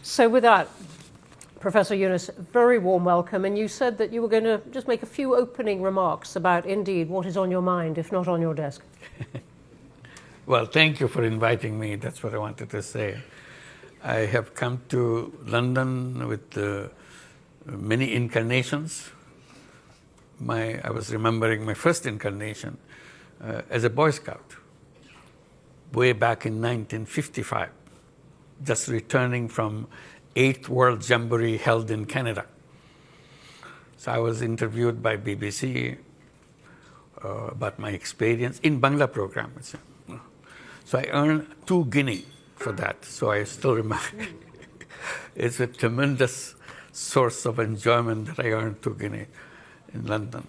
So with that, Professor Yunus, very warm welcome. And you said that you were going to just make a few opening remarks about, indeed, what is on your mind, if not on your desk. Well, thank you for inviting me. That's what I wanted to say. I have come to London with many incarnations. I was remembering my first incarnation as a Boy Scout way back in 1955, just returning from 8th World Jamboree held in Canada. So I was interviewed by BBC about my experience in Bangla program. So I earned 2 guinea for that. So I still remember. It's a tremendous source of enjoyment that I earned 2 guinea in London.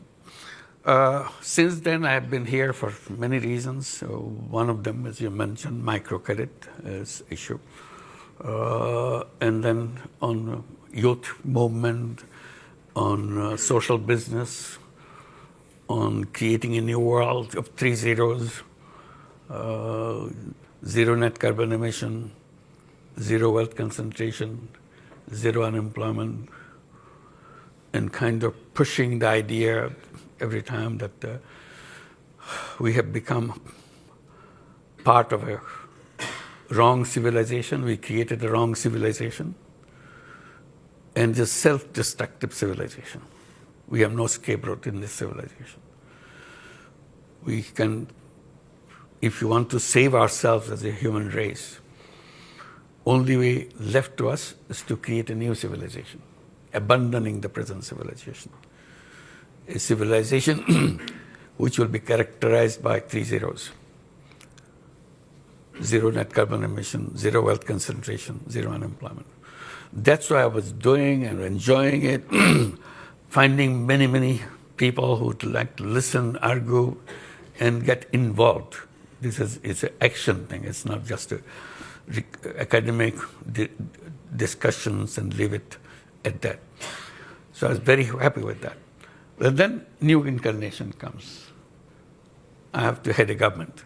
Since then, I have been here for many reasons. So one of them, as you mentioned, microcredit is issue. And then on youth movement, on social business, on creating a new world of 3 zeros, zero net carbon emission, zero wealth concentration, zero unemployment, and kind of pushing the idea every time that we have become part of a wrong civilization. We created a wrong civilization and just self-destructive civilization. We have no scapegoat in this civilization. We can, if you want to save ourselves as a human race, only way left to us is to create a new civilization, abandoning the present civilization. A civilization which will be characterized by 3 zeros. Zero net carbon emission, zero wealth concentration, zero unemployment. That's what I was doing and enjoying it, finding many, many people who would like to listen, argue, and get involved. It's an action thing. It's not just academic discussions and leave it at that. So I was very happy with that. But then new incarnation comes. I have to head a government.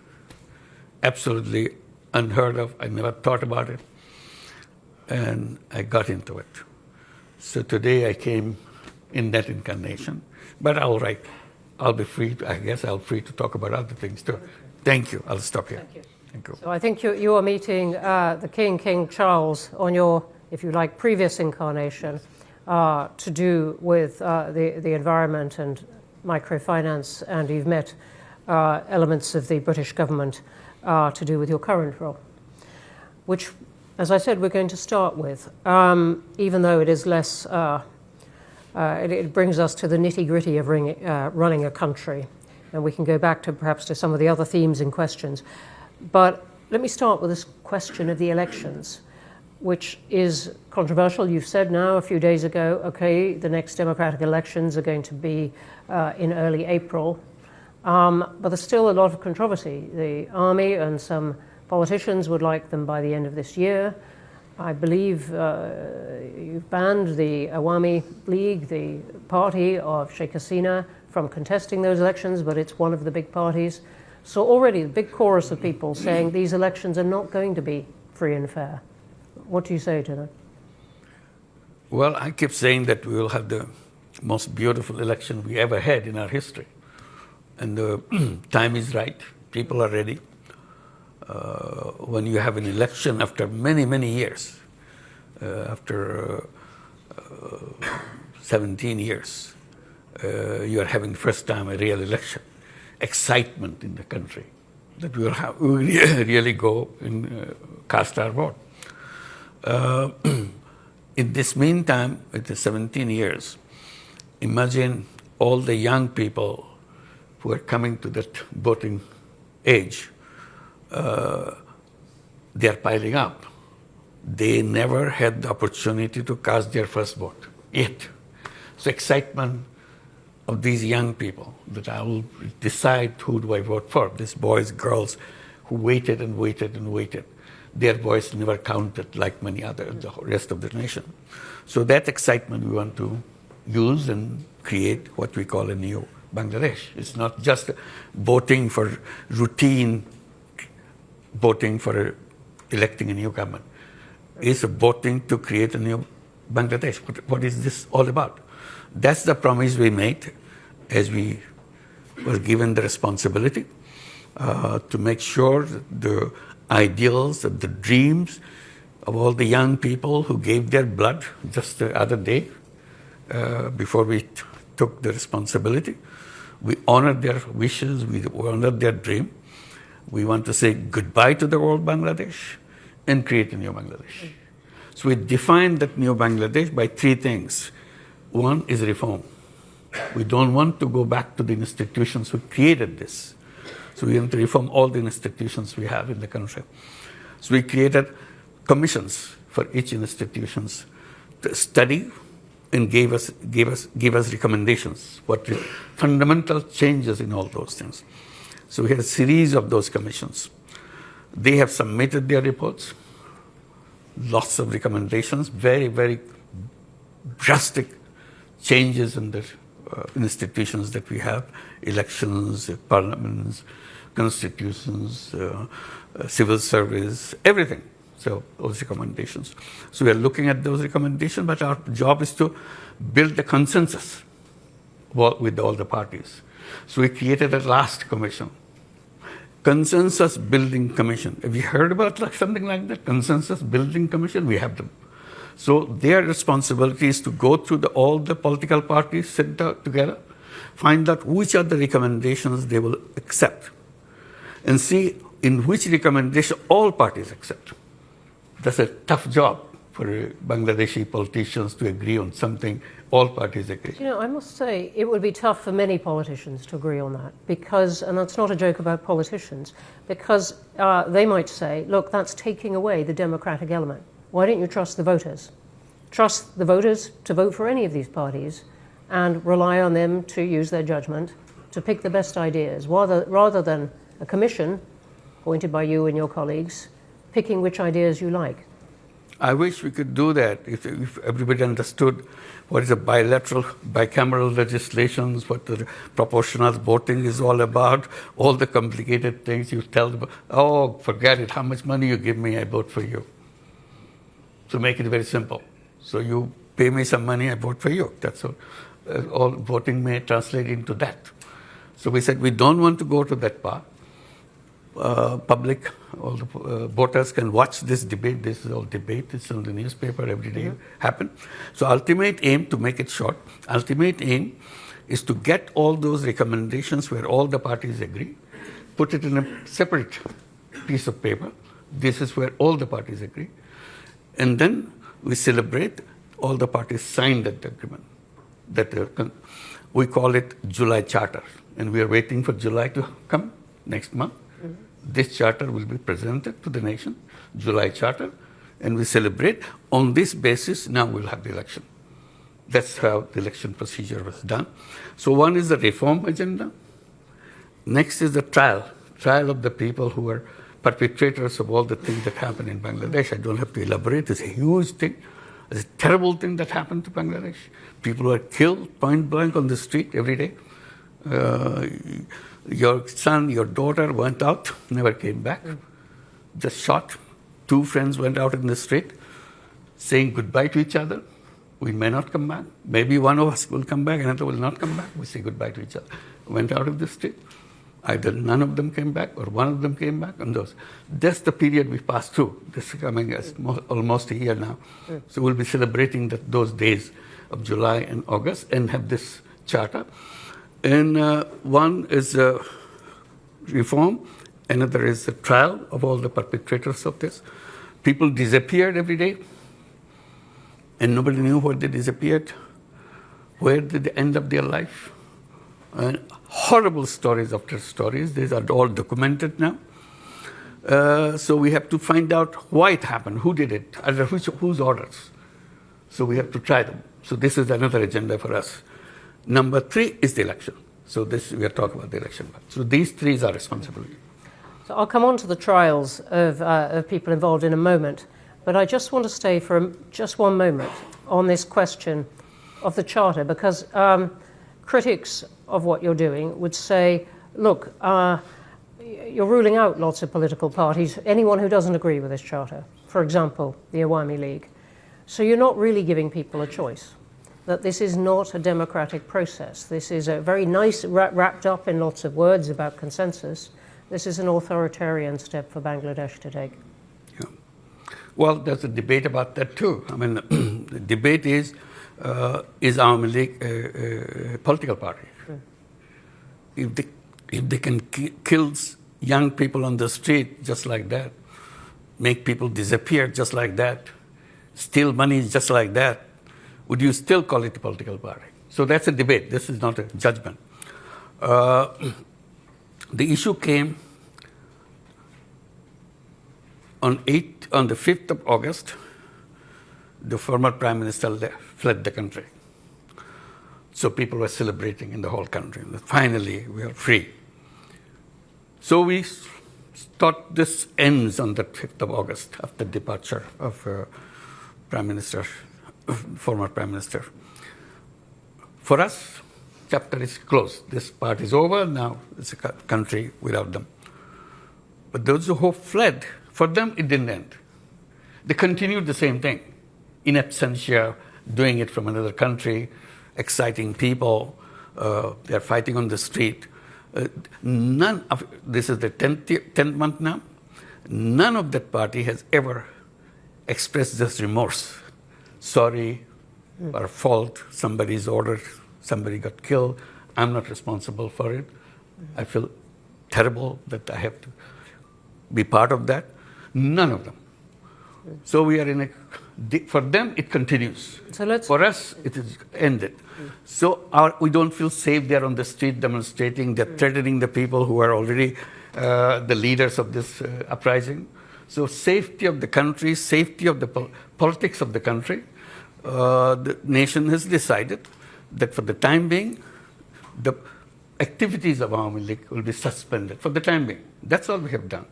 Absolutely unheard of. I never thought about it. And I got into it. So today I came in that incarnation. But all right, I'll be free, I'll free to talk about other things too. Thank you. I'll stop here. Thank you. Thank you. So I think you are meeting the King Charles on your, if you like, previous incarnation to do with the environment and microfinance, and you've met elements of the British government to do with your current role, which, as I said, we're going to start with, even though it is less, it brings us to the nitty-gritty of running a country, and we can go back to perhaps to some of the other themes and questions. But let me start with this question of the elections, which is controversial. You've said now a few days ago, okay, the next democratic elections are going to be in early April, but there's still a lot of controversy. The army and some politicians would like them by the end of this year. I believe you've banned the Awami League, the party of Sheikh Hasina, from contesting those elections, but it's one of the big parties. So already the big chorus of people saying these elections are not going to be free and fair. What do you say to that? Well, I keep saying that we will have the most beautiful election we ever had in our history. And the time is right. People are ready. When you have an election after many, many years, after 17 years, you are having the first time a real election. Excitement in the country that we will really go and cast our vote. In this meantime, with the 17 years, imagine all the young people who are coming to that voting age. They are piling up. They never had the opportunity to cast their first vote yet. So excitement of these young people that I will decide who do I vote for. These boys, girls who waited and waited and waited. Their voice never counted like many others, the rest of the nation. So that excitement we want to use and create what we call a new Bangladesh. It's not just voting for routine, voting for electing a new government. is voting to create a new Bangladesh. What is this all about? That's the promise we made as we were given the responsibility to make sure that the ideals and the dreams of all the young people who gave their blood just the other day before we took the responsibility, we honored their wishes, we honored their dream. We want to say goodbye to the old Bangladesh and create a new Bangladesh. So we defined that new Bangladesh by three things. One is reform. We don't want to go back to the institutions who created this. So we want to reform all the institutions we have in the country. So we created commissions for each institutions to study and give us recommendations, what fundamental changes in all those things. So we had a series of those commissions. They have submitted their reports, lots of recommendations, very, very drastic changes in the institutions that we have, elections, parliaments, constitutions, civil service, everything. So those recommendations. So we are looking at those recommendations, but our job is to build a consensus with all the parties. So we created a last commission, Consensus Building Commission. Have you heard about something like that? Consensus Building Commission? We have them. So their responsibility is to go through all the political parties, sit down together, find out which are the recommendations they will accept, and see in which recommendation all parties accept. That's a tough job for Bangladeshi politicians to agree on something all parties agree. You know, I must say it would be tough for many politicians to agree on that because, and that's not a joke about politicians, because they might say, look, that's taking away the democratic element. Why don't you trust the voters? Trust the voters to vote for any of these parties and rely on them to use their judgment to pick the best ideas, rather than a commission appointed by you and your colleagues picking which ideas you like. I wish we could do that if everybody understood what is a bicameral legislations, what the proportional voting is all about, all the complicated things you tell them, oh, forget it, how much money you give me, I vote for you. So make it very simple. So you pay me some money, I vote for you. That's all. All voting may translate into that. So we said we don't want to go to that part. Public, all the voters can watch this debate. This is all debate. It's on the newspaper every day. Happen. So ultimate aim, to make it short, ultimate aim is to get all those recommendations where all the parties agree, put it in a separate piece of paper. This is where all the parties agree. And then we celebrate all the parties signed that agreement. We call it July Charter. And we are waiting for July to come next month. This charter will be presented to the nation, July Charter, and we celebrate. On this basis, now we'll have the election. That's how the election procedure was done. So one is the reform agenda. Next is the trial of the people who are perpetrators of all the things that happen in Bangladesh. I don't have to elaborate. It's a huge thing. It's a terrible thing that happened to Bangladesh. People were killed point blank on the street every day. Your son, your daughter went out, never came back, just shot. Two friends went out in the street saying goodbye to each other. We may not come back. Maybe one of us will come back, another will not come back. We say goodbye to each other. Went out of the street. Either none of them came back or one of them came back. And that's the period we passed through. This is coming as almost a year now. So we'll be celebrating those days of July and August and have this charter. And one is reform, another is the trial of all the perpetrators of this. People disappeared every day, and nobody knew where they disappeared, where did they end up their life. And horrible stories after stories. These are all documented now. So we have to find out why it happened, who did it, under whose orders. So we have to try them. So this is another agenda for us. Number 3 is the election. So we are talking about the election. So these 3 is our responsibility. So I'll come on to the trials of people involved in a moment, but I just want to stay for just one moment on this question of the Charter, because critics of what you're doing would say, look, you're ruling out lots of political parties, anyone who doesn't agree with this charter, for example, the Awami League. So you're not really giving people a choice, that this is not a democratic process. This is a very nice, wrapped up in lots of words about consensus. This is an authoritarian step for Bangladesh to take. Yeah. Well, there's a debate about that too. I mean, the debate is Awami League a political party? If they can kill young people on the street just like that, make people disappear just like that, steal money just like that, would you still call it a political party? So that's a debate. This is not a judgment. The issue came on the 5th of August. The former prime minister fled the country. So people were celebrating in the whole country. Finally, we are free. So we thought this ends on the 5th of August after the departure of former prime minister. For us, chapter is closed. This part is over. Now it's a country without them. But those who fled, for them it didn't end. They continued the same thing, in absentia, doing it from another country, exciting people. They're fighting on the street. This is the 10th month now. None of that party has ever expressed this remorse. Sorry, our fault, somebody's ordered, somebody got killed. I'm not responsible for it. I feel terrible that I have to be part of that. None of them. So we are for them it continues. For us, it is ended. So we don't feel safe there on the street demonstrating. They're threatening the people who are already the leaders of this uprising. So safety of the country, safety of the politics of the country, the nation has decided that for the time being, the activities of Awami League will be suspended for the time being. That's all we have done.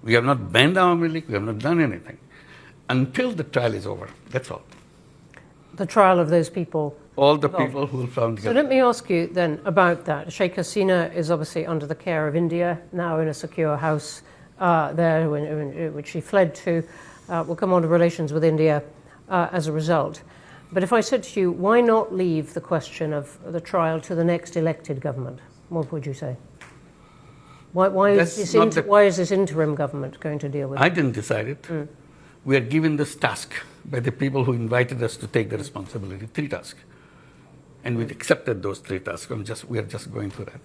We have not banned Awami League, we have not done anything. Until the trial is over, that's all. The trial of those people? All the people who were found guilty. So let me ask you then about that. Sheikh Hasina is obviously under the care of India, now in a secure house there, which she fled to. We'll come on to relations with India as a result. But if I said to you, why not leave the question of the trial to the next elected government? What would you say? Why is this interim government going to deal with it? I didn't decide it. We are given this task by the people who invited us to take the responsibility, 3 tasks. And we accepted those 3 tasks. We are just going through that.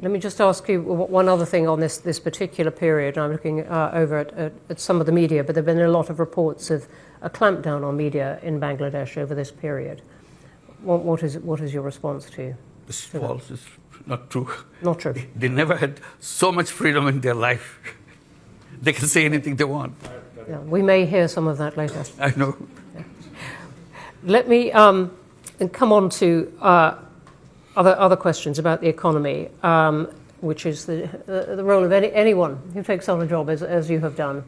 Let me just ask you one other thing on this particular period. I'm looking over at some of the media, but there have been a lot of reports of a clampdown on media in Bangladesh over this period. What is your response to? It's false. It's not true. Not true. They never had so much freedom in their life. They can say anything they want. Yeah, we may hear some of that later. I know. Yeah. Let me come on to other questions about the economy, which is the role of anyone who takes on a job as you have done,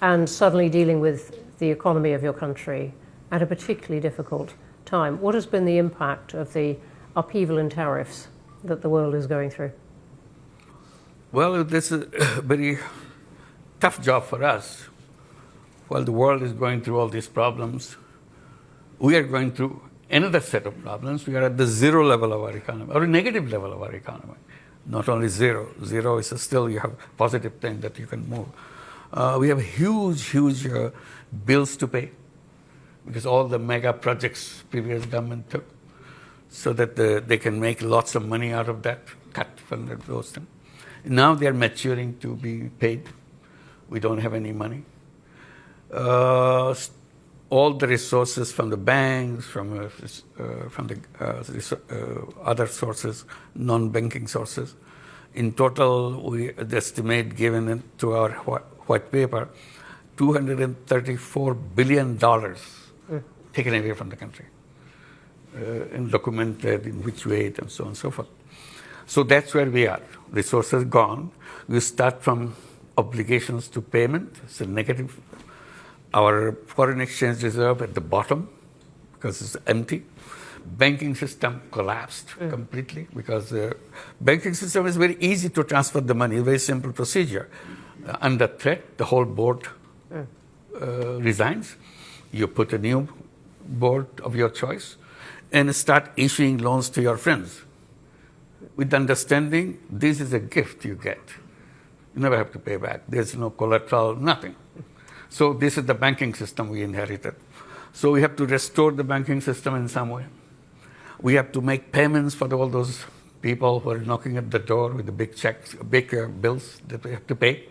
and suddenly dealing with the economy of your country at a particularly difficult time. What has been the impact of the upheaval in tariffs that the world is going through? Well, this is a very tough job for us. While the world is going through all these problems, we are going through another set of problems. We are at the zero level of our economy, or a negative level of our economy. Not only zero. Zero is still, you have positive thing that you can move. We have huge bills to pay because all the mega projects previous government took, so that they can make lots of money out of that, cut from those things. Now they are maturing to be paid. We don't have any money. All the resources from the banks, from the other sources, non-banking sources. In total, we estimate, given to our white paper, $234 billion taken away from the country, and documented in which way, and so on and so forth. So that's where we are. Resources gone. We start from obligations to payment. It's a negative. Our foreign exchange reserve at the bottom because it's empty. banking system collapsed completely because the banking system is very easy to transfer the money, very simple procedure. Under threat, the whole board resigns. You put a new board of your choice and start issuing loans to your friends with the understanding this is a gift you get. You never have to pay back. There's no collateral, nothing. So this is the banking system we inherited. So we have to restore the banking system in some way. We have to make payments for all those people who are knocking at the door with the big checks, big bills that we have to pay.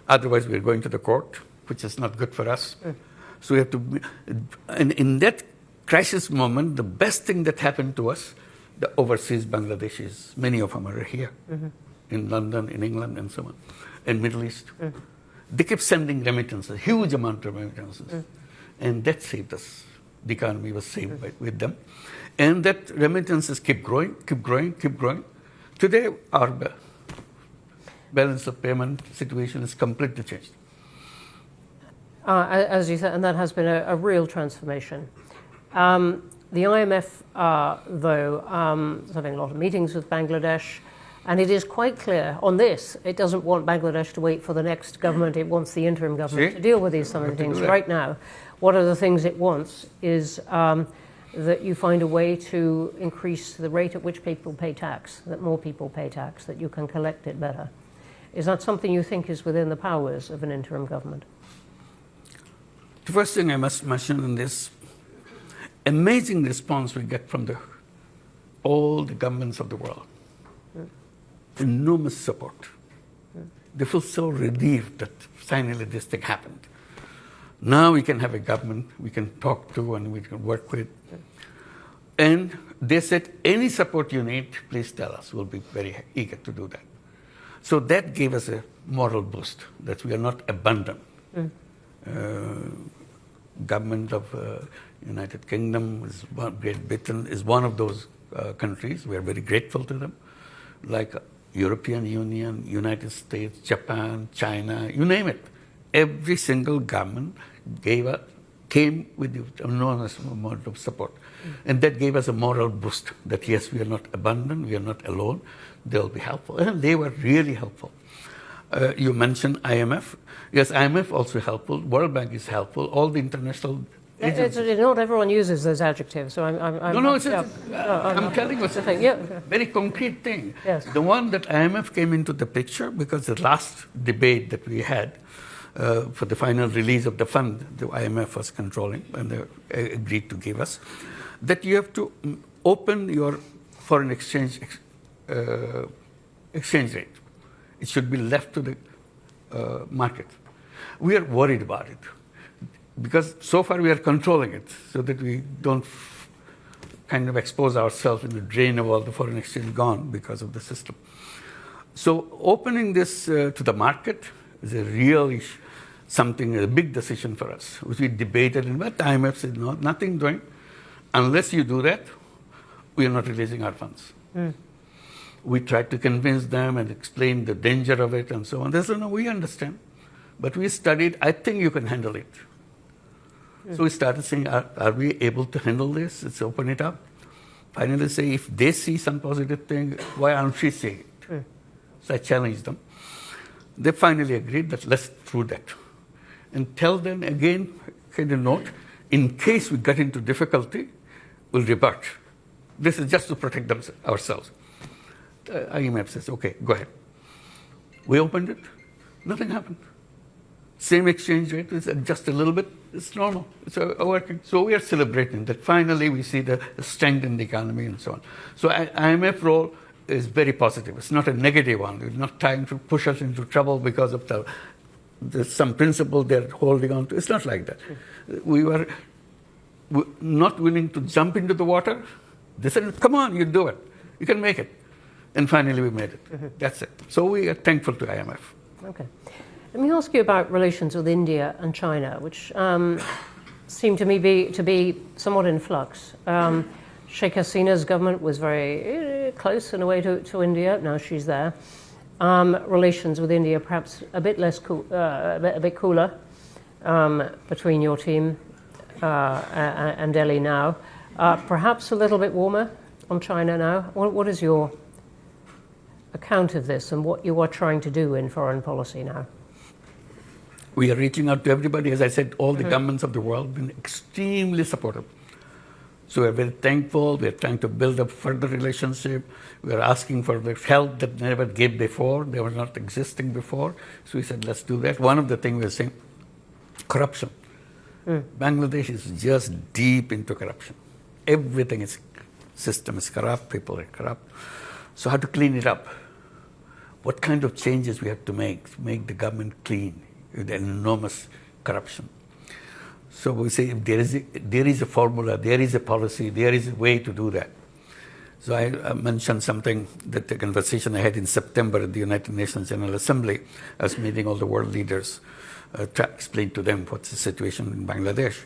Otherwise, we're going to the court, which is not good for us. So we have to, and in that crisis moment, the best thing that happened to us, the overseas Bangladeshis, many of them are here, in London, in England, and so on, in Middle East. They kept sending remittances, a huge amount of remittances. And that saved us. The economy was saved with them. And that remittances keep growing, keep growing, keep growing. Today, our balance of payment situation is completely changed. As you said, and that has been a real transformation. The IMF, though, is having a lot of meetings with Bangladesh, and it is quite clear on this, it doesn't want Bangladesh to wait for the next government, it wants the interim government to deal with some of the things right now. One of the things it wants is that you find a way to increase the rate at which people pay tax, that more people pay tax, that you can collect it better. Is that something you think is within the powers of an interim government? The first thing I must mention in this, amazing response we get from all the governments of the world. Enormous support. They feel so relieved that finally this thing happened. Now we can have a government we can talk to and we can work with. And they said, any support you need, please tell us. We'll be very eager to do that. So that gave us a moral boost, that we are not abandoned. Government of United Kingdom, Great Britain is one of those countries. We are very grateful to them. Like European Union, United States, Japan, China, you name it. Every single government came with the enormous amount of support. And that gave us a moral boost that yes, we are not abandoned, we are not alone, they'll be helpful. And they were really helpful. You mentioned IMF. Yes, IMF also helpful, World Bank is helpful, all the international agencies. Not everyone uses those adjectives, so I'm telling you, it's a very concrete thing. Yes. The one that IMF came into the picture because the last debate that we had for the final release of the fund, the IMF was controlling and they agreed to give us, that you have to open your foreign exchange rate. It should be left to the market. We are worried about it because so far we are controlling it so that we don't kind of expose ourselves in the drain of all the foreign exchange gone because of the system. So opening this to the market is a real issue, a big decision for us, which we debated, and what the IMF said, no, nothing doing. Unless you do that, we are not releasing our funds. We tried to convince them and explain the danger of it and so on. They said, no, we understand. But we studied, I think you can handle it. So we started saying, are we able to handle this? Let's open it up. Finally say, if they see some positive thing, why aren't we seeing it? So I challenged them. They finally agreed that let's do that. And tell them again, kind of note, in case we get into difficulty, we'll revert. This is just to protect ourselves. IMF says, okay, go ahead. We opened it, nothing happened. Same exchange rate, it's just a little bit, it's normal, it's working. So we are celebrating that finally we see the strength in the economy and so on. So IMF role is very positive. It's not a negative one. It's not trying to push us into trouble because of some principle they're holding on to. It's not like that. We were not willing to jump into the water. They said, come on, you do it. You can make it. And finally we made it. That's it. So we are thankful to IMF. Okay. Let me ask you about relations with India and China, which seem to me to be somewhat in flux. Sheikh Hasina's government was very close in a way to India. Now she's there. Relations with India perhaps a bit less cool, a bit cooler between your team and Delhi now. Perhaps a little bit warmer on China now. What is your account of this and what you are trying to do in foreign policy now? We are reaching out to everybody. As I said, all the governments of the world have been extremely supportive. So we're very thankful. We're trying to build up further relationship. We're asking for the help that never gave before. They were not existing before. So we said, let's do that. One of the things we're saying, corruption. Bangladesh is just deep into corruption. Everything is, system is corrupt, people are corrupt. So how to clean it up? What kind of changes we have to make the government clean with enormous corruption? So we say if there is a formula, there is a policy, there is a way to do that. So I mentioned something, that the conversation I had in September at the United Nations General Assembly. I was meeting all the world leaders to explain to them what's the situation in Bangladesh.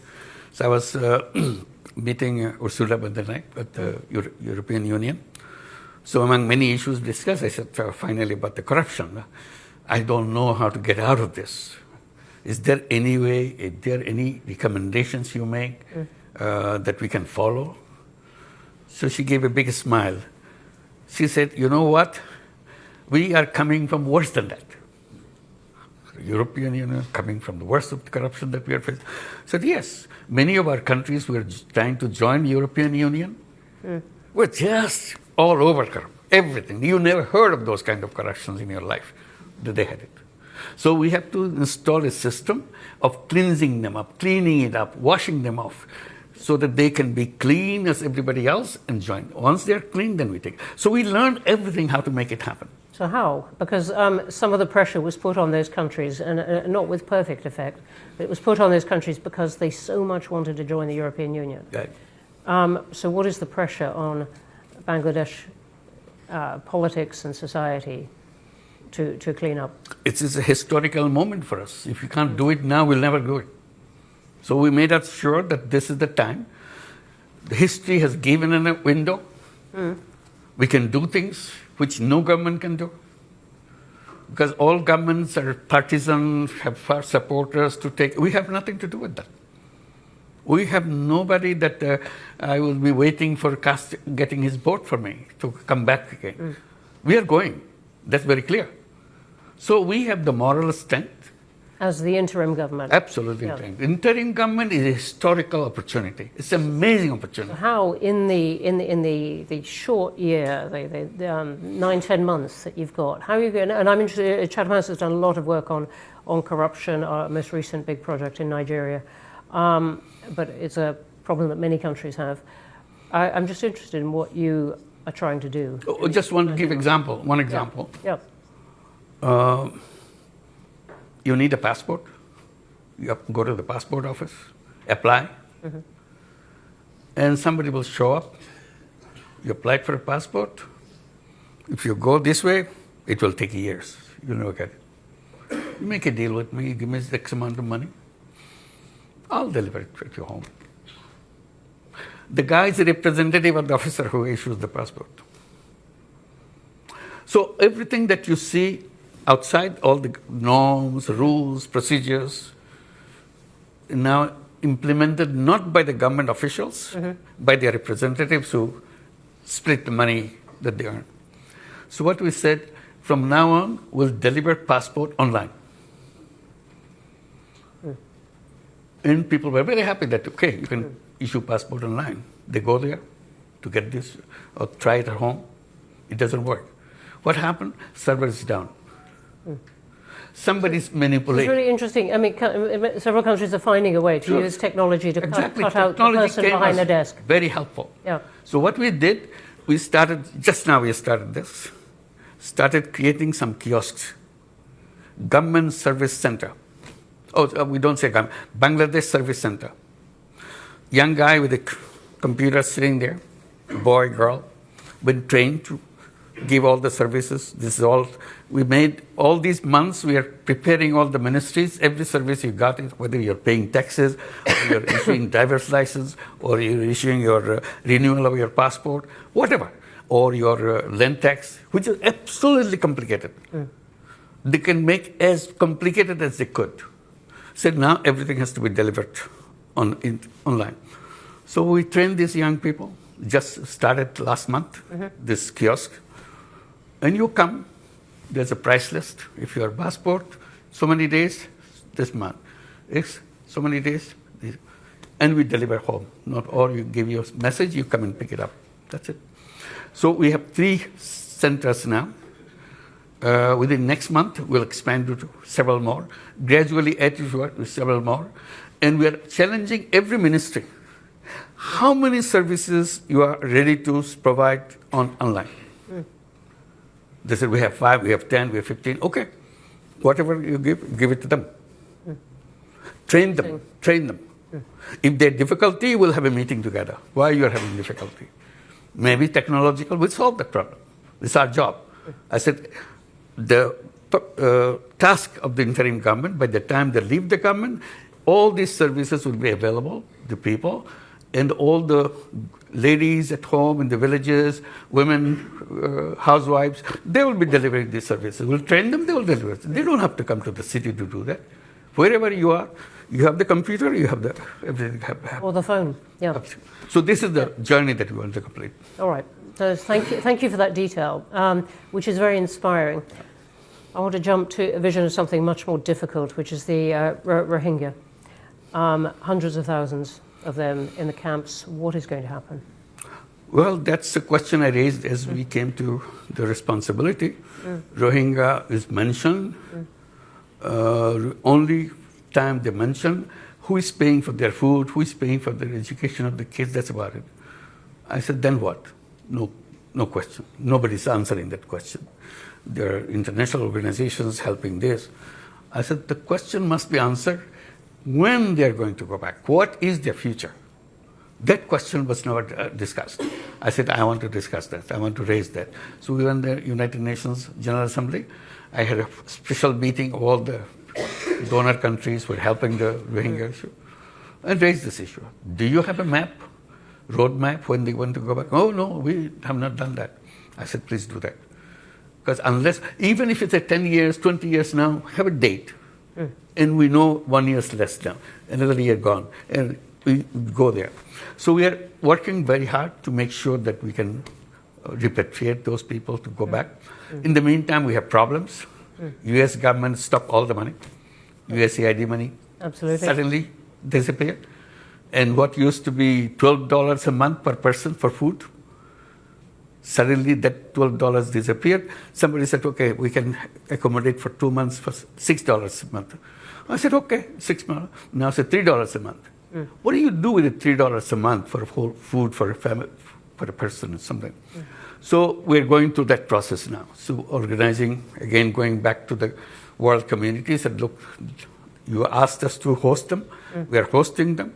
So I was meeting Ursula von der Leyen at the European Union. So among many issues discussed, I said finally about the corruption. I don't know how to get out of this. Is there any way, is there any recommendations you make that we can follow? So she gave a big smile. She said, you know what? We are coming from worse than that. The European Union coming from the worst of the corruption that we are facing. So yes, many of our countries were trying to join the European Union. We're just all over corrupt. Everything. You never heard of those kind of corruptions in your life. They had it. So we have to install a system of cleansing them up, cleaning it up, washing them off, so that they can be clean as everybody else and join. Once they're clean, then we take. So we learned everything how to make it happen. So how? Because some of the pressure was put on those countries, and not with perfect effect, but it was put on those countries because they so much wanted to join the European Union. Right. So what is the pressure on Bangladesh politics and society to clean up? It is a historical moment for us. If we can't do it now, we'll never do it. So we made us sure that this is the time. The history has given us a window. We can do things which no government can do. Because all governments are partisan, have far supporters to take. We have nothing to do with that. We have nobody that I will be waiting for getting his vote for me to come back again. We are going. That's very clear. So we have the moral strength. As the interim government? Absolutely. Yeah. Interim government is a historical opportunity. It's an amazing opportunity. How in the short year, the 9-10 months that you've got, how are you going? And I'm interested. Chatham House has done a lot of work on corruption. Our most recent big project in Nigeria, but it's a problem that many countries have. I'm just interested in what you are trying to do. Just want to give one example. Yeah. You need a passport. You have to go to the passport office, apply, and somebody will show up. You applied for a passport. If you go this way, it will take years. You'll never get it. You make a deal with me, give me X amount of money. I'll deliver it at your home. The guy is a representative of the officer who issues the passport. So everything that you see outside, all the norms, rules, procedures, now implemented not by the government officials, by their representatives who split the money that they earn. So what we said, from now on, we'll deliver passport online. And people were very happy that, okay, you can issue passport online. They go there to get this or try it at home. It doesn't work. What happened? Server is down. Somebody's manipulating. It's really interesting. I mean, several countries are finding a way to use technology to cut out the person behind the desk. Very helpful. Yeah. So what we did, we started creating some kiosks. Government Service Center. We don't say government. Bangladesh Service Center. Young guy with a computer sitting there, boy, girl, been trained to give all the services. This is all we made. All these months we are preparing all the ministries. Every service you got, whether you're paying taxes, or you're issuing driver's license, or you're issuing your renewal of your passport, whatever, or your land tax, which is absolutely complicated. They can make as complicated as they could. So now everything has to be delivered online. So we trained these young people, just started last month, this kiosk. And you come, there's a price list. If your passport, so many days, this month. It's so many days, and we deliver home. Not all, you give your message, you come and pick it up. That's it. So we have 3 centers now. Within next month, we'll expand to several more. Gradually add to several more. And we are challenging every ministry. How many services you are ready to provide online? They said, we have 5, we have 10, we have 15. Okay, whatever you give it to them. Train them. If they have difficulty, we'll have a meeting together. Why you are having difficulty? Maybe technological will solve the problem. It's our job. I said, the task of the interim government, by the time they leave the government, all these services will be available to people, and all the ladies at home in the villages, women, housewives, they will be delivering these services. We'll train them, they will deliver it. They don't have to come to the city to do that. Wherever you are, you have the computer, you have the everything. Or the phone, yeah. So this is the journey that we want to complete. All right. So thank you for that detail, which is very inspiring. I want to jump to a vision of something much more difficult, which is the Rohingya. Hundreds of thousands of them in the camps. What is going to happen? Well, that's the question I raised as we came to the responsibility. Rohingya is mentioned. Only time they mention who is paying for their food, who is paying for their education of the kids, that's about it. I said, then what? No question. Nobody's answering that question. There are international organizations helping this. I said, the question must be answered when they're going to go back. What is their future? That question was never discussed. I said, I want to discuss that. I want to raise that. So we went to the United Nations General Assembly. I had a special meeting. All the donor countries were helping the Rohingya issue and raised this issue. Do you have a map, road map, when they want to go back? Oh, no, we have not done that. I said, please do that. Because unless, even if it's 10 years, 20 years now, have a date. And we know 1 year less now, another year gone, and we go there. So we are working very hard to make sure that we can repatriate those people to go back. In the meantime, we have problems. U.S. government stopped all the money, USAID money. Absolutely. Suddenly disappeared. And what used to be $12 a month per person for food, suddenly that $12 disappeared. Somebody said, okay, we can accommodate for 2 months for $6 a month. I said, okay, 6 months. Now it's $3 a month. What do you do with the $3 a month for whole food for a family, for a person or something? So we're going through that process now. So organizing, again, going back to the world community, said, look, you asked us to host them. We are hosting them.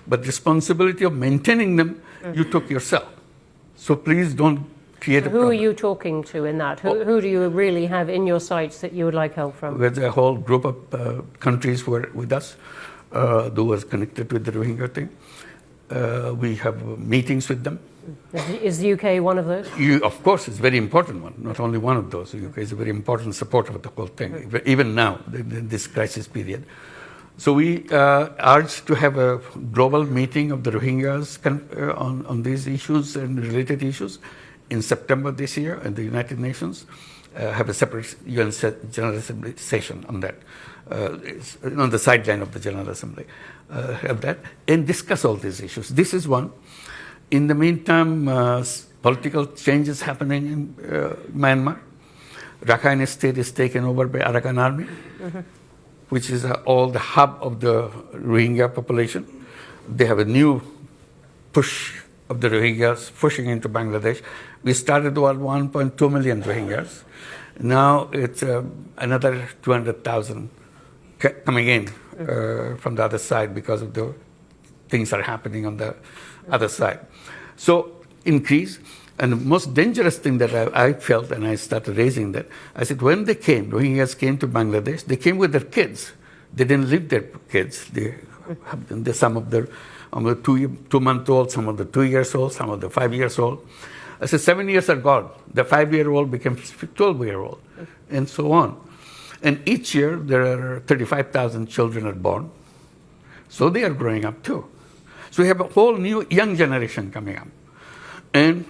But responsibility of maintaining them, you took yourself. So please don't create a problem. Who are you talking to in that? Who do you really have in your sights that you would like help from? There's a whole group of countries who are with us, who was connected with the Rohingya thing. We have meetings with them. Is the UK one of those? Of course, it's a very important one. Not only one of those. The UK is a very important supporter of the whole thing, even now, in this crisis period. So we urge to have a global meeting of the Rohingyas on these issues and related issues in September this year at the United Nations. Have a separate UN General Assembly session on that, on the sideline of the General Assembly. Have that and discuss all these issues. This is one. In the meantime, political changes happening in Myanmar. Rakhine State is taken over by Arakan Army, which is all the hub of the Rohingya population. They have a new push of the Rohingyas pushing into Bangladesh. We started about 1.2 million Rohingyas. Now it's another 200,000 coming in from the other side because of the things that are happening on the other side. So increase. And the most dangerous thing that I felt, and I started raising that, I said, when they came, Rohingyas came to Bangladesh, they came with their kids. They didn't leave their kids. Some of the 2-month-old, some of the 2 years old, some of the 5 years old. I said, 7 years are gone. The 5-year-old became 12-year-old, and so on. And each year, there are 35,000 children are born. So they are growing up too. So we have a whole new young generation coming up. And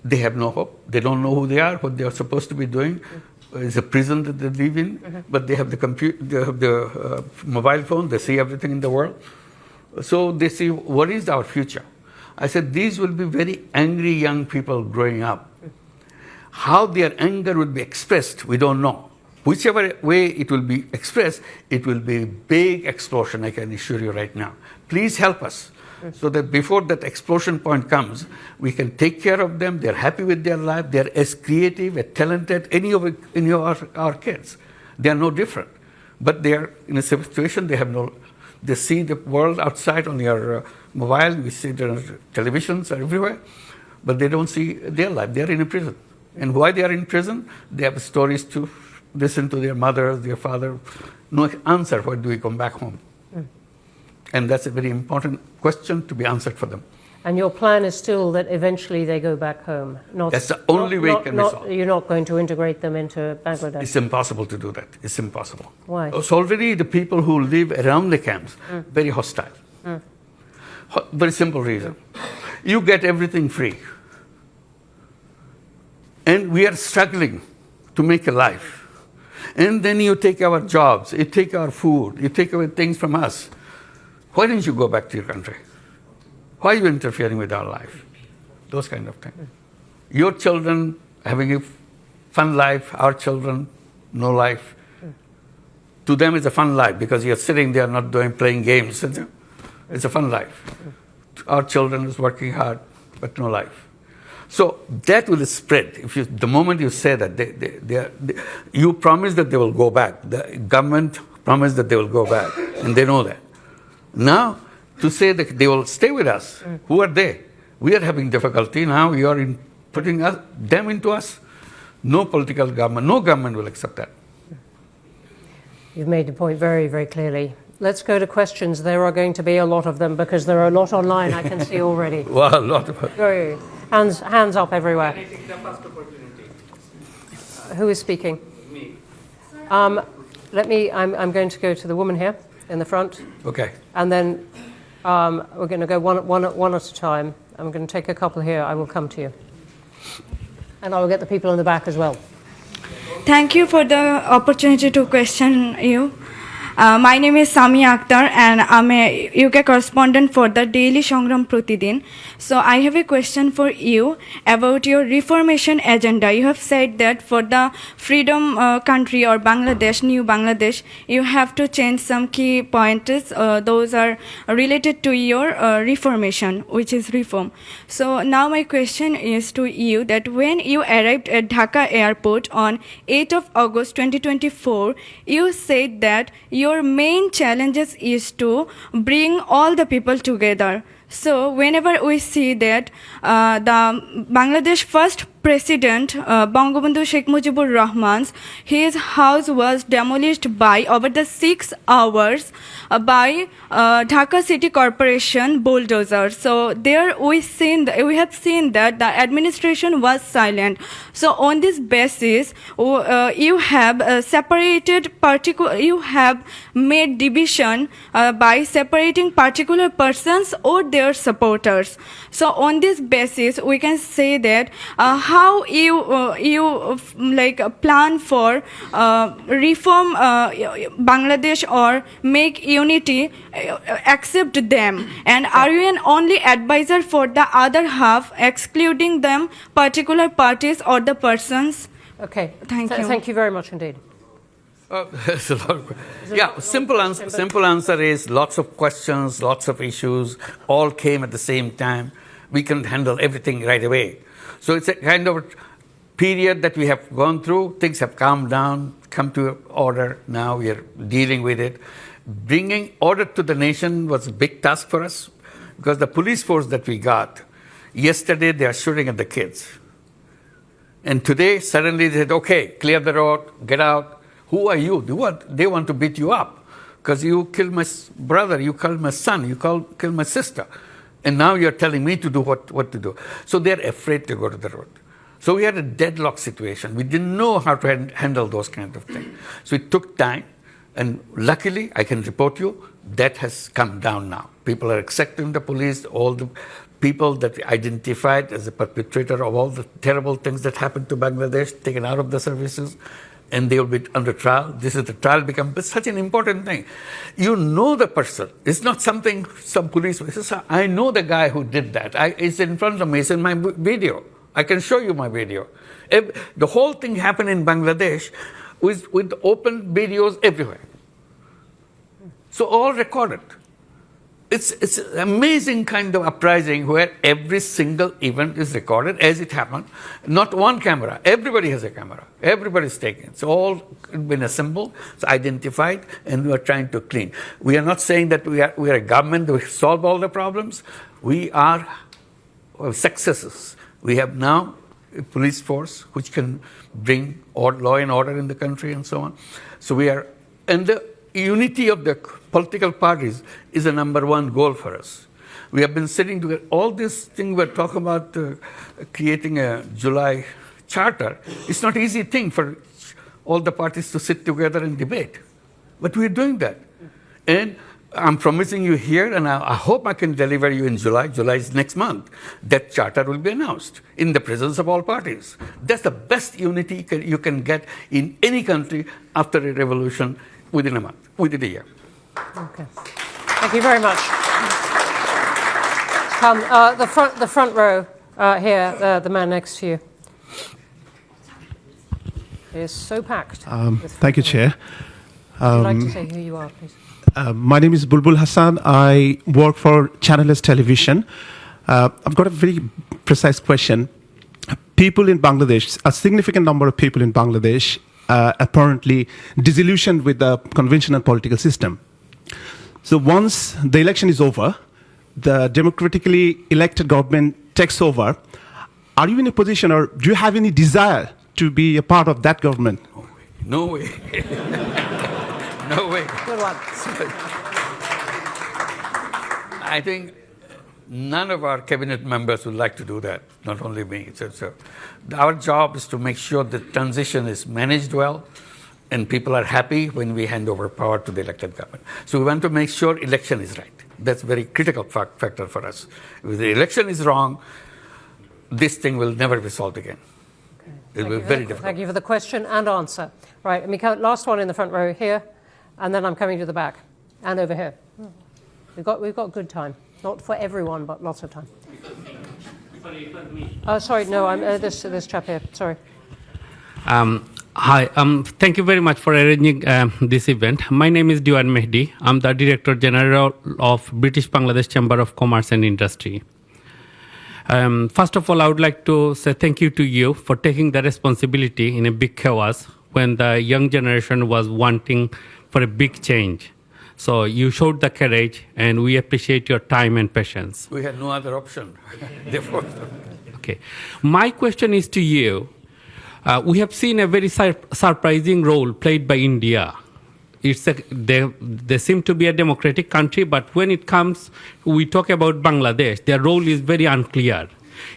they have no hope. They don't know who they are, what they are supposed to be doing. It's a prison that they live in, but they have the they have the mobile phone. They see everything in the world. So they see, what is our future? I said, these will be very angry young people growing up. How their anger will be expressed, we don't know. Whichever way it will be expressed, it will be a big explosion, I can assure you right now. Please help us so that before that explosion point comes, we can take care of them. They're happy with their life. They're as creative, as talented, any of our kids. They are no different. But they are in a situation, they see the world outside on your mobile, we see the televisions are everywhere, but they don't see their life. They are in a prison. And why they are in prison? They have stories to listen to their mother, their father. No answer, why do we come back home? And that's a very important question to be answered for them. And your plan is still that eventually they go back home? That's the only way it can be solved. You're not going to integrate them into Bangladesh? It's impossible to do that. It's impossible. Why? It's already the people who live around the camps, very hostile. Very simple reason. You get everything free. And we are struggling to make a life. And then you take our jobs, you take our food, you take away things from us. Why don't you go back to your country? Why are you interfering with our life? Those kind of things. Your children having a fun life, our children, no life. To them it's a fun life because you're sitting there not playing games. It's a fun life. Our children is working hard, but no life. So that will spread. The moment you say that, you promise that they will go back. The government promised that they will go back, and they know that. Now, to say that they will stay with us, who are they? We are having difficulty now. You are putting them into us. No political government, no government will accept that. You've made the point very, very clearly. Let's go to questions. There are going to be a lot of them because there are a lot online, I can see already. Well, a lot of it. Go. Hands up everywhere. I take the first opportunity. Who is speaking? Me. I'm going to go to the woman here in the front. Okay. And then we're going to go one at a time. I'm going to take a couple here. I will come to you. And I will get the people in the back as well. Thank you for the opportunity to question you. My name is Sami Akhtar and I'm a UK correspondent for the Daily Sangram Pratidin. So I have a question for you about your reformation agenda. You have said that for the freedom country or Bangladesh, new Bangladesh, you have to change some key pointers. Those are related to your reformation, which is reform. So now my question is to you that when you arrived at Dhaka airport on 8th of August 2024, you said that your main challenges is to bring all the people together. So whenever we see that the Bangladesh first President Bangabandhu Sheikh Mujibur Rahman's, his house was demolished by over the 6 hours by Dhaka City Corporation bulldozer. So there we have seen that the administration was silent. So on this basis, you have you have made division by separating particular persons or their supporters. So on this basis, we can say that how you plan for reform Bangladesh or make unity, accept them, and are you an only advisor for the other half, excluding them particular parties or the persons? Okay. Thank you. Thank you very much indeed. There's a lot of, yeah, simple answer is lots of questions, lots of issues, all came at the same time. We can handle everything right away. So it's a kind of period that we have gone through. Things have calmed down, come to order. Now we are dealing with it. Bringing order to the nation was a big task for us because the police force that we got, yesterday they are shooting at the kids. And today, suddenly they said, okay, clear the road, get out. Who are you? They want to beat you up because you killed my brother, you killed my son, you killed my sister. And now you're telling me to do what to do. So they're afraid to go to the road. So we had a deadlock situation. We didn't know how to handle those kind of things. So it took time. And luckily, I can report you, That has come down now. People are accepting the police, all the people that identified as the perpetrator of all the terrible things that happened to Bangladesh, taken out of the services, and they will be under trial. This is the trial becomes such an important thing. You know the person. It's not something some police. I know the guy who did that. It's in front of me. It's in my video. I can show you my video. The whole thing happened in Bangladesh with open videos everywhere. So all recorded. It's an amazing kind of uprising where every single event is recorded as it happened. Not one camera. Everybody has a camera. Everybody's taking it. It's all been assembled, it's identified, and we are trying to clean. We are not saying that we are a government that will solve all the problems. We are successes. We have now a police force which can bring law and order in the country and so on. So we are, and the unity of the political parties is a number one goal for us. We have been sitting together. All this thing we're talking about creating a July charter, it's not an easy thing for all the parties to sit together and debate. But we're doing that. And I'm promising you here, and I hope I can deliver you in July. July is next month. That charter will be announced in the presence of all parties. That's the best unity you can get in any country after a revolution within a month, within a year. Okay. Thank you very much. Come, the front row here, the man next to you. Is so packed. Thank you, Chair. Would you like to say who you are, please? My name is Bulbul Hassan. I work for Channel S Television. I've got a very precise question. People in Bangladesh, a significant number of people in Bangladesh, apparently disillusioned with the conventional political system. So once the election is over, the democratically elected government takes over. Are you in a position, or do you have any desire to be a part of that government? No way. No way. Good one. I think none of our cabinet members would like to do that, not only me. So our job is to make sure the transition is managed well and people are happy when we hand over power to the elected government. So we want to make sure election is right. That's a very critical factor for us. If the election is wrong, this thing will never be solved again. It will be very difficult. Thank you for the question and answer. Right, let me count. Last one in the front row here, and then I'm coming to the back and over here. We've got good time. Not for everyone, but lots of time. Sorry, it was me. Sorry, no, I'm this chap here. Sorry. Hi, thank you very much for arranging this event. My name is Diwan Mehdi. I'm the Director General of British Bangladesh Chamber of Commerce and Industry. First of all, I would like to say thank you to you for taking the responsibility in a big chaos when the young generation was wanting for a big change. So you showed the courage, and we appreciate your time and patience. We had no other option. Therefore, Okay. My question is to you. We have seen a very surprising role played by India. They seem to be a democratic country, but when it comes, we talk about Bangladesh, their role is very unclear.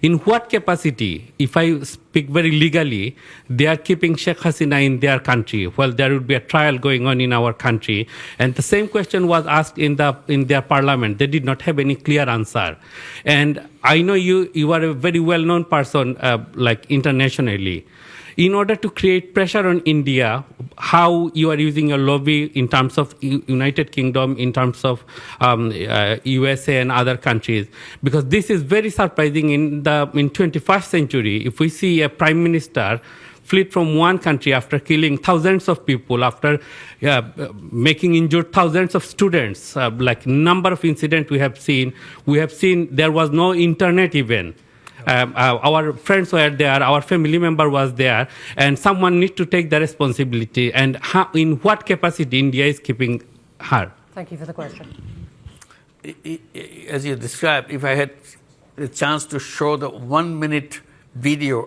In what capacity, if I speak very legally, they are keeping Sheikh Hasina in their country? Well, there would be a trial going on in our country. And the same question was asked in their parliament. They did not have any clear answer. And I know you are a very well-known person, like internationally. In order to create pressure on India, how you are using your lobby in terms of United Kingdom, in terms of USA and other countries, because this is very surprising in 21st century. If we see a prime minister fled from one country after killing thousands of people, after making injured thousands of students, like number of incidents we have seen there was no internet even. Our friends were there, our family member was there, and someone needs to take the responsibility. And in what capacity India is keeping her? Thank you for the question. as you described, if I had the chance to show the 1 minute video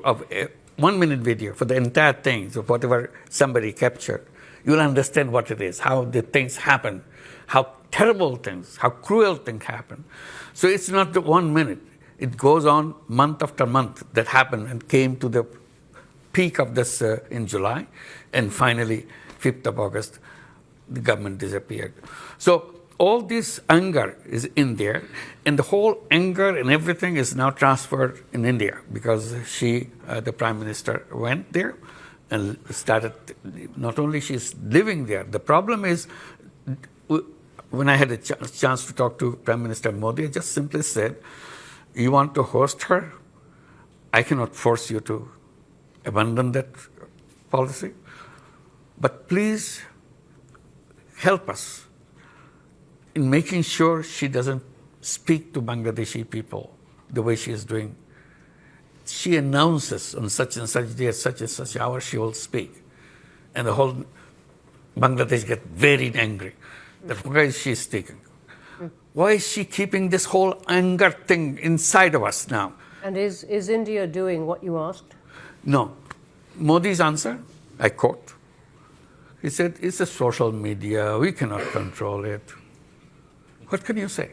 for the entire thing, so whatever somebody captured, you'll understand what it is, how the things happen, how terrible things, how cruel things happen. So it's not the 1 minute. It goes on month after month that happened and came to the peak of this in July, and finally, 5th of August, the government disappeared. So all this anger is in there, and the whole anger and everything is now transferred in India because she, the Prime Minister, went there and started. Not only she's living there, the problem is, when I had a chance to talk to Prime Minister Modi, I just simply said, you want to host her? I cannot force you to abandon that policy, but please help us in making sure she doesn't speak to Bangladeshi people the way she is doing. She announces on such and such day, such and such hour, she will speak. And the whole Bangladesh get very angry. That why is she speaking? Why is she keeping this whole anger thing inside of us now? And is India doing what you asked? No. Modi's answer, I quote, he said, it's a social media, we cannot control it. What can you say?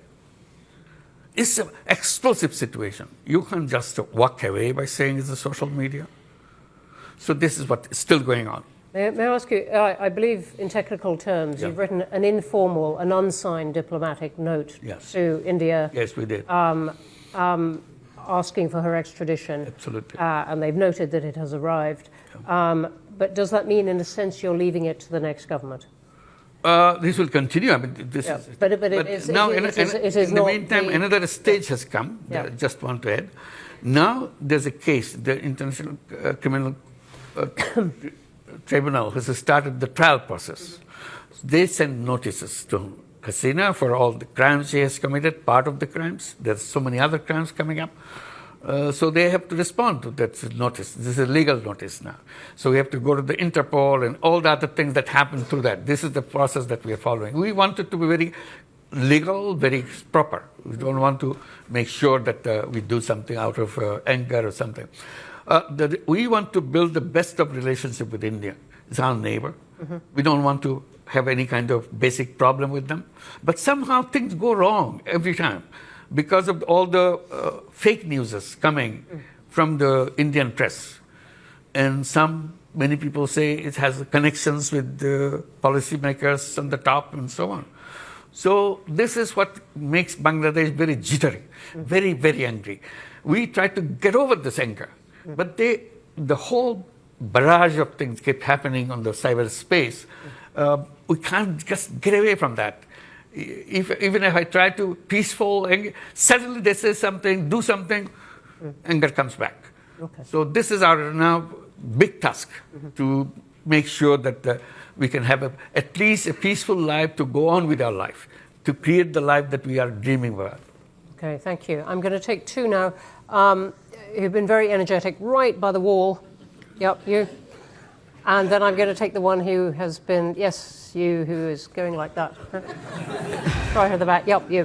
It's an explosive situation. You can't just walk away by saying it's a social media. So this is what is still going on. May I ask you, I believe in technical terms, Yeah. you've written an informal, an unsigned diplomatic note Yes. to India Yes, we did. asking for her extradition. Absolutely. And they've noted that it has arrived. But does that mean, in a sense, you're leaving it to the next government? This will continue. I mean, this Yeah, is. but it is- now, it is in the not meantime, the- another stage has come. Yeah. That I just want to add. Now there's a case. The International Criminal Tribunal has started the trial process. They send notices to Hasina for all the crimes she has committed. Part of the crimes. There's so many other crimes coming up. So they have to respond to that notice. This is a legal notice now. So we have to go to the Interpol and all the other things that happen through that. This is the process that we are following. We want it to be very legal, very proper. We don't want to make sure that we do something out of anger or something. We want to build the best of relationship with India. It's our neighbor. Mm-hmm. We don't want to have any kind of basic problem with them. But somehow things go wrong every time, because of all the fake news coming from the Indian press. And many people say it has connections with the policymakers on the top and so on. So this is what makes Bangladesh very jittery, very, very angry. We try to get over this anger, but the whole barrage of things keep happening on the cyberspace. We can't just get away from that. Even if I try to peaceful, suddenly they say something, do something, anger comes back. Okay. So this is our now big task to make sure that we can have at least a peaceful life to go on with our life, to create the life that we are dreaming about. Okay, thank you. I'm going to take two now. Who've been very energetic, right by the wall. Yep, you. And then I'm going to take the one who has been, yes, you, who is going like that. Right at the back. Yep, you.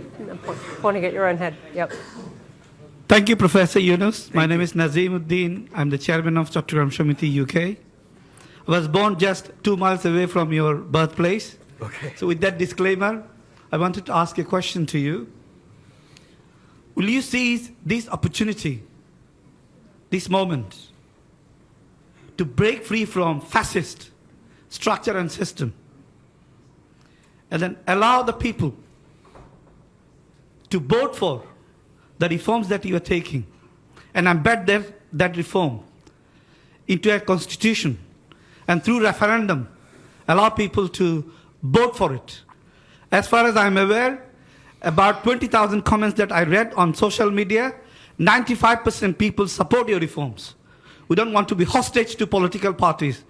Pointing at your own head. Yep. Thank you, Professor Yunus. My name is Nazimuddin. I'm the chairman of Chattogram Shamiti, UK. I was born just 2 miles away from your birthplace. Okay. So with that disclaimer, I wanted to ask a question to you. Will you seize this opportunity, this moment, to break free from fascist structure and system, and then allow the people to vote for the reforms that you are taking and embed that reform into a constitution, and through referendum allow people to vote for it? As far as I'm aware, about 20,000 comments that I read on social media, 95% people support your reforms. We don't want to be hostage to political parties.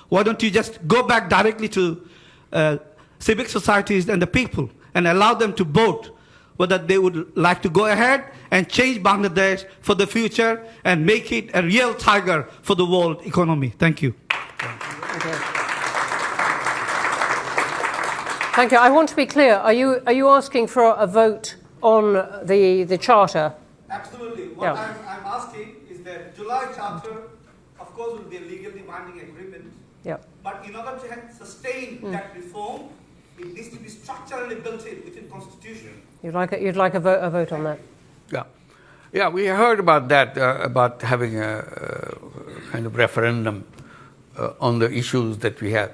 Why don't you just go back directly to civic societies and the people and allow them to vote whether they would like to go ahead and change Bangladesh for the future and make it a real tiger for the world economy. Thank you. Thank you. I want to be clear. Are you asking for a vote on the charter? Absolutely. What Yeah. I'm asking is that July Charter, of course, will be a legally binding agreement. Yep. But in order to sustain that reform, it needs to be structurally built in within Constitution. You'd like a vote on that? Yeah, we heard about that, about having a kind of referendum on the issues that we have.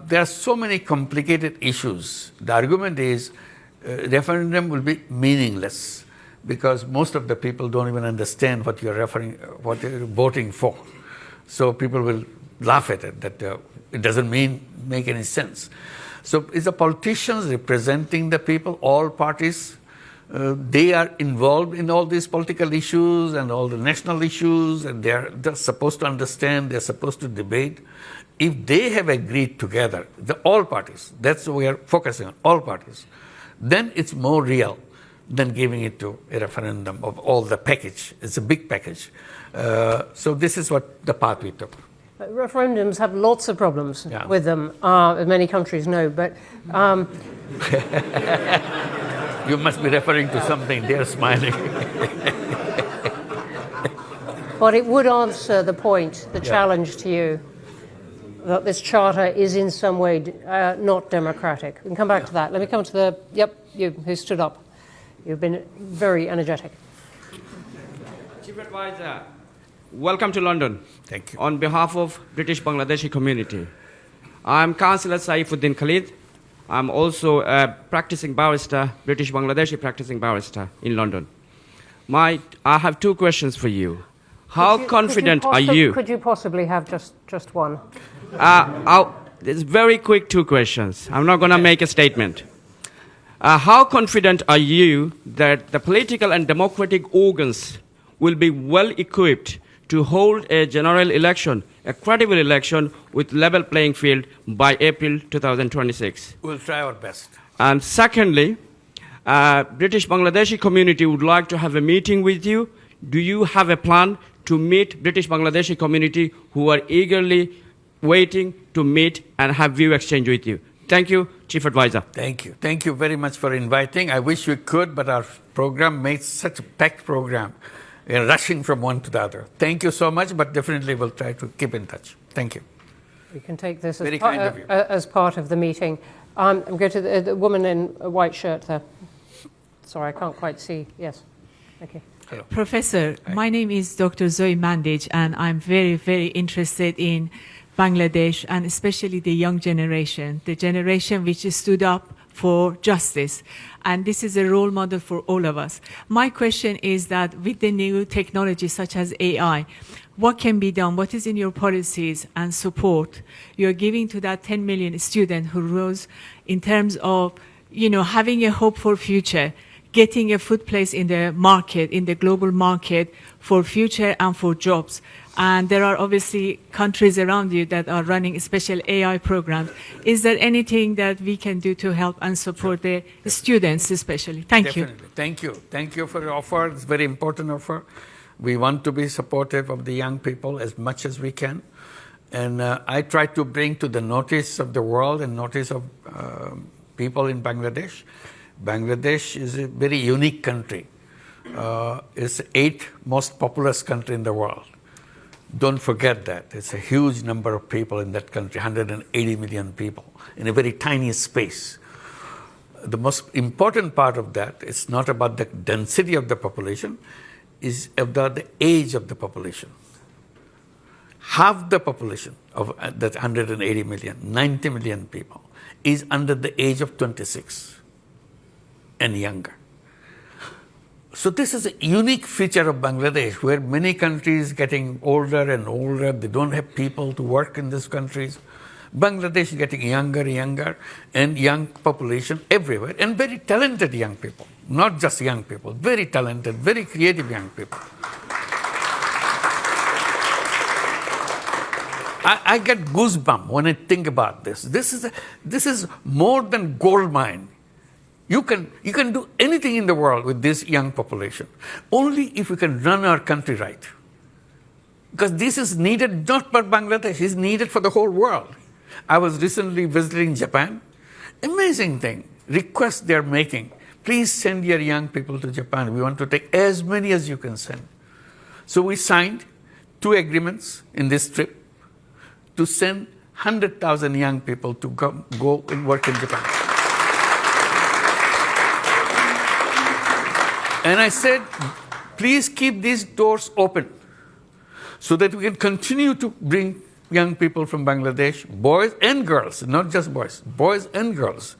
There are so many complicated issues. The argument is referendum will be meaningless because most of the people don't even understand what you're voting for. So people will laugh at it, that it doesn't make any sense. So it's the politicians representing the people, all parties. They are involved in all these political issues and all the national issues, and they're supposed to understand, they're supposed to debate. If they have agreed together, all parties, that's what we are focusing on, all parties, then it's more real than giving it to a referendum of all the package. It's a big package. So this is what the path we took. Referendums have lots of problems with them, as many countries know, but you must be referring to something. They're smiling. but it would answer the point, the challenge to you, that this charter is in some way not democratic. We can come back to that. Let me come to you who stood up. You've been very energetic. Chief Advisor, welcome to London. Thank you. On behalf of British Bangladeshi community, I'm Councillor Saifuddin Khalid. I'm also a practicing barrister, British Bangladeshi practicing barrister in London. I have two questions for you. How confident are you? Could you possibly have just one? It's very quick two questions. I'm not going to make a statement. How confident are you that the political and democratic organs will be well equipped to hold a general election, a credible election with level playing field by April 2026? We'll try our best. And secondly, British Bangladeshi community would like to have a meeting with you. Do you have a plan to meet British Bangladeshi community who are eagerly waiting to meet and have view exchange with you? Thank you, Chief Advisor. Thank you. Thank you very much for inviting. I wish we could, but our program made such a packed program. We're rushing from one to the other. Thank you so much, but definitely we'll try to keep in touch. Thank you. We can take this Very kind of you. as part of the meeting. I'm going to the woman in a white shirt there. Sorry, I can't quite see. Yes. Okay. Hello. Professor, my name is Dr. Zoe Mandage, and I'm very, very interested in Bangladesh and especially the young generation, the generation which stood up for justice. And this is a role model for all of us. My question is that with the new technology such as AI, what can be done? What is in your policies and support you're giving to that 10 million student who rose in terms of, having a hope for future, getting a foot place in the market, in the global market for future and for jobs? And there are obviously countries around you that are running special AI programs. Is there anything that we can do to help and support the students especially? Thank you. Thank you. Thank you for your offer. It's a very important offer. We want to be supportive of the young people as much as we can. And I try to bring to the notice of the world and notice of people in Bangladesh. Bangladesh is a very unique country. It's the 8th most populous country in the world. Don't forget that. It's a huge number of people in that country, 180 million people, in a very tiny space. The most important part of that is not about the density of the population, is about the age of the population. Half the population of that 180 million, 90 million people, is under the age of 26 and younger. So this is a unique feature of Bangladesh, where many countries getting older and older, they don't have people to work in these countries. Bangladesh is getting younger and younger, and young population everywhere, and very talented young people, not just young people, very talented, very creative young people. I get goosebumps when I think about this. This is more than gold mine. You can do anything in the world with this young population, only if we can run our country right. Because this is needed not for Bangladesh, it's needed for the whole world. I was recently visiting Japan. Amazing thing, request they're making. Please send your young people to Japan. We want to take as many as you can send. So we signed 2 agreements in this trip to send 100,000 young people to go and work in Japan. And I said, please keep these doors open so that we can continue to bring young people from Bangladesh, boys and girls, not just boys and girls,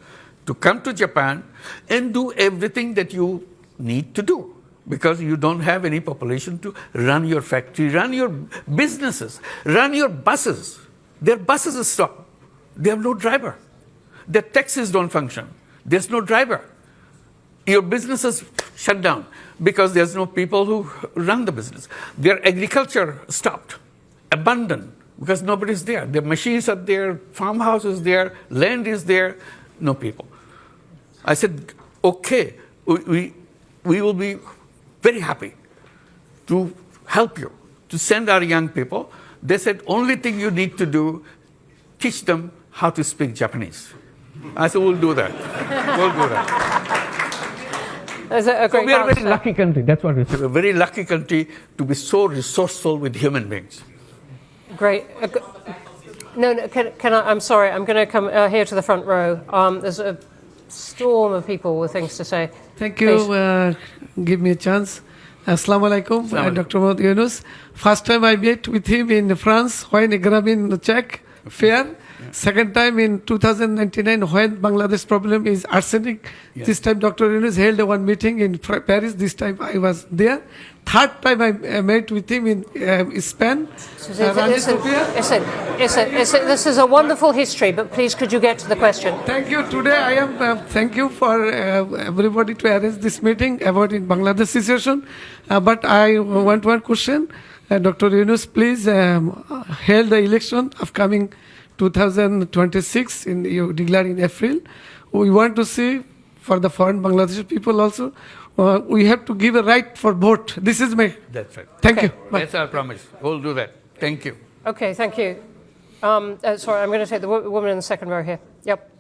to come to Japan and do everything that you need to do, because you don't have any population to run your factory, run your businesses, run your buses. Their buses are stopped. They have no driver. Their taxis don't function. There's no driver. Your businesses shut down because there's no people who run the business. Their agriculture stopped, abandoned, because nobody's there. Their machines are there, farmhouse is there, land is there, no people. I said, okay, we will be very happy to help you, to send our young people. They said, only thing you need to do, teach them how to speak Japanese. I said, we'll do that. We'll do that. That's a great We are a very answer. lucky country. That's what we say. We're a very lucky country to be so resourceful with human beings. Great. No, can I? I'm sorry. I'm going to come here to the front row. There's a storm of people with things to say. Thank you. Give me a chance. Assalamu alaikum, Dr. Mohammad Yunus. First time I met with him in France when Grameen Czech fair. Second time in 2099 when Bangladesh problem is arsenic. Yes. This time Dr. Yunus held one meeting in Paris. This time I was there. Third time I met with him in Spain. This is a wonderful history, but please could you get to the question? Thank you. Today I am thank you for everybody to arrange this meeting about in Bangladesh situation. But I want one question. Dr. Yunus, please held the election upcoming 2026 you declare in April. We want to see for the foreign Bangladeshi people also. We have to give a right for vote. This is my. That's right. Thank Okay. you. Bye. That's our promise. We'll do that. Thank you. Okay, thank you. Sorry, I'm going to take the woman in the second row here. Yep.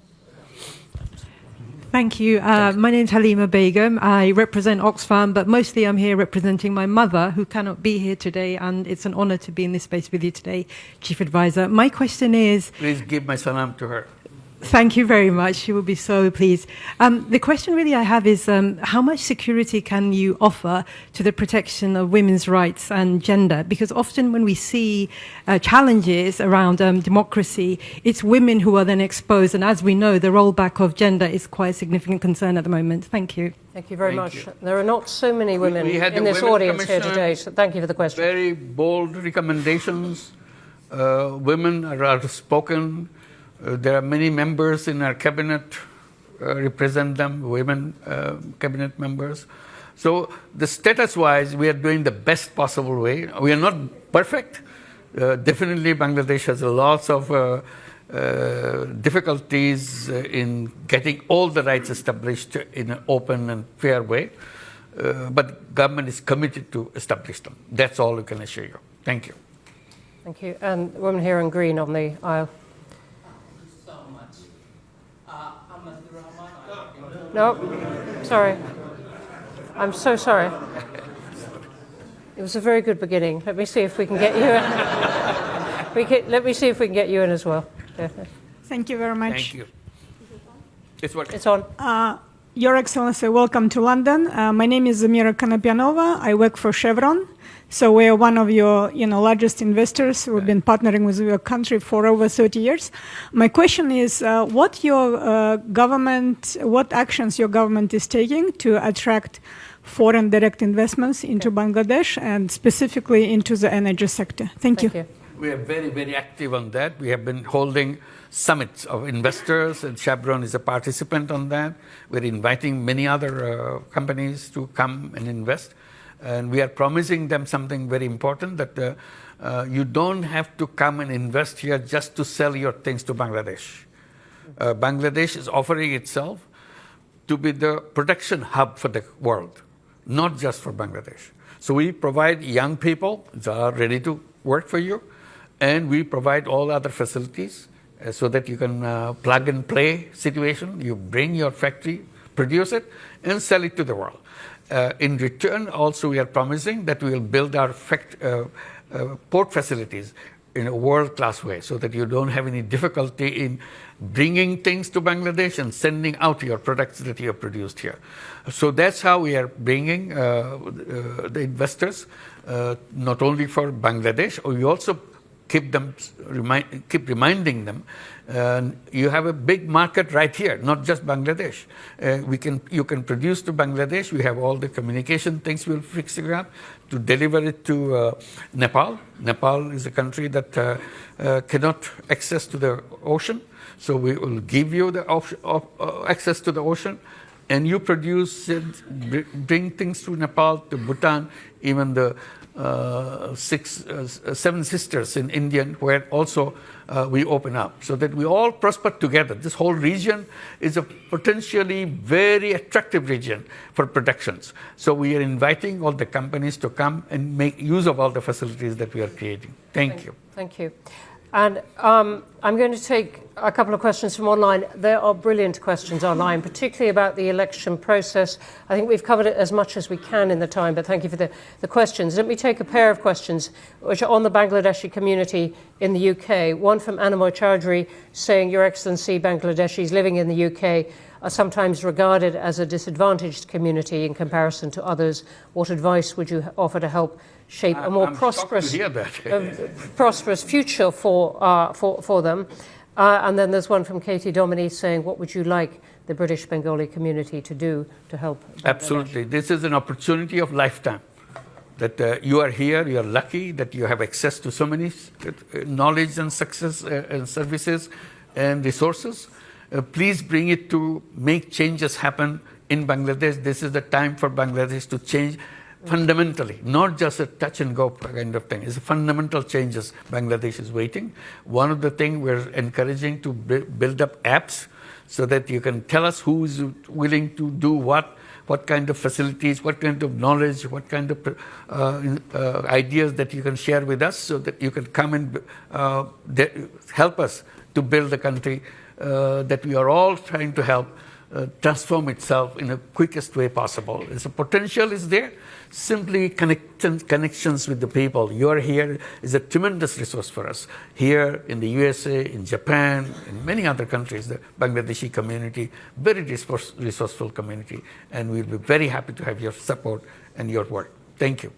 Thank you. My name's Halima Begum. I represent Oxfam, but mostly I'm here representing my mother, who cannot be here today, and it's an honor to be in this space with you today, Chief Advisor. My question is... Please give my salam to her. Thank you very much. She will be so pleased. The question really I have is how much security can you offer to the protection of women's rights and gender? Because often when we see challenges around democracy, it's women who are then exposed. And as we know, the rollback of gender is quite a significant concern at the moment. Thank you. Thank you very Thank much. you. There are not so many women We had in the this Women audience here Commission, today, so thank you for the question. Very bold recommendations. Women are outspoken. There are many members in our cabinet represent them, women cabinet members. So the status-wise, we are doing the best possible way. We are not perfect. Definitely Bangladesh has lots of difficulties in getting all the rights established in an open and fair way. But government is committed to establish them. That's all we can assure you. Thank you. Thank you. And the woman here in green on the aisle. No, sorry. I'm so sorry. It was a very good beginning. Let me see if we can get you in. Let me see if we can get you in as well. Yeah. Thank you very much. Thank you. It's what? It's on. Your Excellency, welcome to London. My name is Zamira Kanapyanova. I work for Chevron. So we are one of your largest investors. We've been partnering with your country for over 30 years. My question is, what actions your government is taking to attract foreign direct investments into Bangladesh and specifically into the energy sector? Thank you. We are very, very active on that. We have been holding summits of investors, and Chevron is a participant on that. We're inviting many other companies to come and invest. And we are promising them something very important, that you don't have to come and invest here just to sell your things to Bangladesh. Bangladesh is offering itself to be the production hub for the world, not just for Bangladesh. So we provide young people that are ready to work for you, and we provide all other facilities so that you can plug and play situation. You bring your factory, produce it, and sell it to the world. In return, also, we are promising that we will build our port facilities in a world-class way so that you don't have any difficulty in bringing things to Bangladesh and sending out your products that you have produced here. So that's how we are bringing the investors, not only for Bangladesh, we also keep reminding them. You have a big market right here, not just Bangladesh. You can produce to Bangladesh. We have all the communication things we'll fix it up to deliver it to Nepal. Nepal is a country that cannot access to the ocean, so we will give you the access to the ocean, and you produce it, bring things to Nepal, to Bhutan, even the Seven Sisters in India, where also we open up, so that we all prosper together. This whole region is a potentially very attractive region for productions. So we are inviting all the companies to come and make use of all the facilities that we are creating. Thank you. Thank you. And I'm going to take a couple of questions from online. There are brilliant questions online, particularly about the election process. I think we've covered it as much as we can in the time, but thank you for the questions. Let me take a pair of questions which are on the Bangladeshi community in the UK. One from Annamoy Chowdhury saying, Your Excellency, Bangladeshis living in the UK are sometimes regarded as a disadvantaged community in comparison to others. What advice would you offer to help shape a more prosperous future for them? And then there's one from Katie Dominy saying, what would you like the British Bengali community to do to help Bangladesh? Absolutely. This is an opportunity of lifetime. That you are here, you are lucky that you have access to so many knowledge and success and services and resources. Please bring it to make changes happen in Bangladesh. This is the time for Bangladesh to change fundamentally, not just a touch and go kind of thing. It's fundamental changes Bangladesh is waiting. One of the things we're encouraging to build up apps so that you can tell us who is willing to do what kind of facilities, what kind of knowledge, what kind of ideas that you can share with us so that you can come and help us to build the country that we are all trying to help transform itself in the quickest way possible. The potential is there. Simply connections with the people. You are here is a tremendous resource for us. Here in the USA, in Japan, in many other countries, the Bangladeshi community, very resourceful community, and we'll be very happy to have your support and your work. Thank you.